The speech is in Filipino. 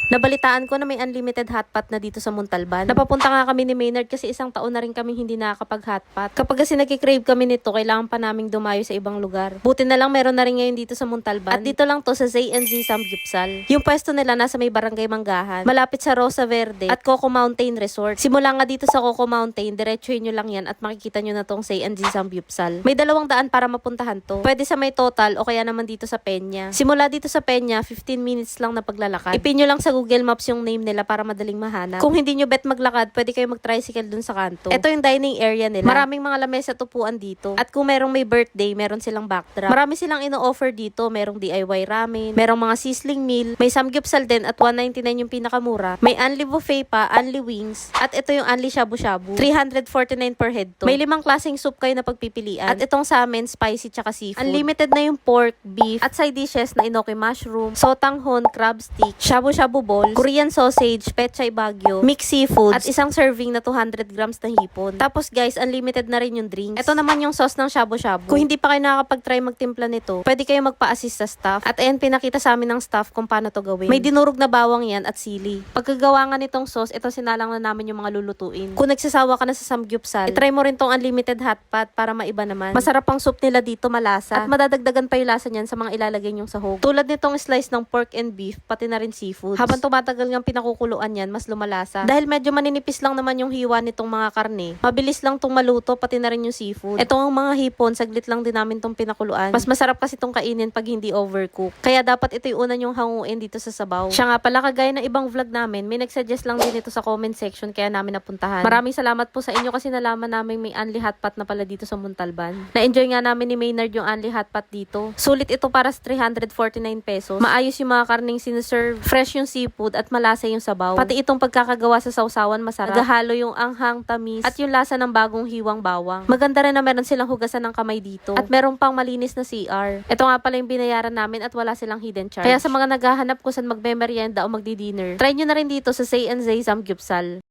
Nabalitaan ko na may unlimited hotpot na dito sa Montalban. Napapunta nga kami ni Maynard kasi isang taon na rin kaming hindi nakakapag-hotpot. Kapag kasi nagkikrave kami nito, kailangan pa naming dumayo sa ibang lugar. Buti na lang meron na rin ngayon dito sa Montalban. At dito lang to sa Z&Z Samgyupsal. Yung pwesto nila nasa may barangay Manggahan, malapit sa Rosa Verde at Coco Mountain Resort. Simula nga dito sa Coco Mountain, diretsuhin nyo lang yan at makikita nyo na tong Z&Z Samgyupsal. May 2 daan para mapuntahan to. Pwede sa may Total o kaya naman dito sa Peña. Simula dito sa Peña, 15 minutes lang na paglalakad. Ipin nyo lang sa Google Maps yung name nila para madaling mahanap. Kung hindi nyo bet maglakad, pwede kayo mag-tricycle dun sa kanto. Ito yung dining area nila. Maraming mga lamesa at upuan dito. At kung merong may birthday, meron silang backdrop. Marami silang ino-offer dito. Merong DIY ramen, merong mga sizzling meal, may samgyupsal din at 199 yung pinakamura. May unli buffet pa, unli wings, at ito yung unli shabu-shabu. 349 per head to. May 5 klaseng soup kayo na pagpipilian. At itong sa amin, spicy tsaka seafood. Unlimited na yung pork, beef, at side dishes na inoki mushroom, sotanghon, crab stick, shabu-shabu ball, Korean sausage, pechay bagyo, mixed seafoods, at isang serving na 200 grams na hipon. Tapos guys, unlimited na rin yung drinks. Ito naman yung sauce ng shabu-shabu. Kung hindi pa kayo nakakapag-try magtimpla nito, pwede kayo magpa-assist sa staff. At ayan, pinakita sa amin ng staff kung paano to gawin. May dinurog na bawang yan at sili. Pagkagawa nga nitong sauce, ito sinalang na namin yung mga lulutuin. Kung nagsasawa ka na sa samgyupsal, itry mo rin tong unlimited hotpot para maiba naman. Masarap ang soup nila dito, malasa. At madadagdagan pa yung lasa niyan sa mga ilalagay nyong sahog. Tulad nitong slice ng pork and beef, pati na rin seafoods. Habang tumatagal ng pinakukuluan yan, mas lumalasa. Dahil medyo maninipis lang naman yung hiwa nitong mga karne, mabilis lang tong maluto, pati na rin yung seafood. Etong mga hipon, saglit lang din namin tong pinakuluan. Mas masarap kasi tong kainin pag hindi overcook. Kaya dapat ito yung una nyong hanguin dito sa sabaw. Siya nga pala, kagaya ng ibang vlog namin, may nagsuggest lang din ito sa comment section kaya namin napuntahan. Maraming salamat po sa inyo kasi nalaman namin may unli hotpot na pala dito sa Montalban. Na-enjoy nga namin ni Maynard yung unli hotpot dito. Sulit ito para sa 349 pesos. Maayos yung mga karning sinaserve, fresh yung seafood at malasa yung sabaw. Pati itong pagkakagawa sa sausawan masarap. Naghahalo yung anghang, tamis, at yung lasa ng bagong hiwang bawang. Maganda rin na meron silang hugasan ng kamay dito. At meron pang malinis na CR. Ito nga pala yung binayaran namin at wala silang hidden charge. Kaya sa mga naghahanap kung saan magme-merienda o magdi-dinner, try nyo na rin dito sa Say and Zay Samgyupsal.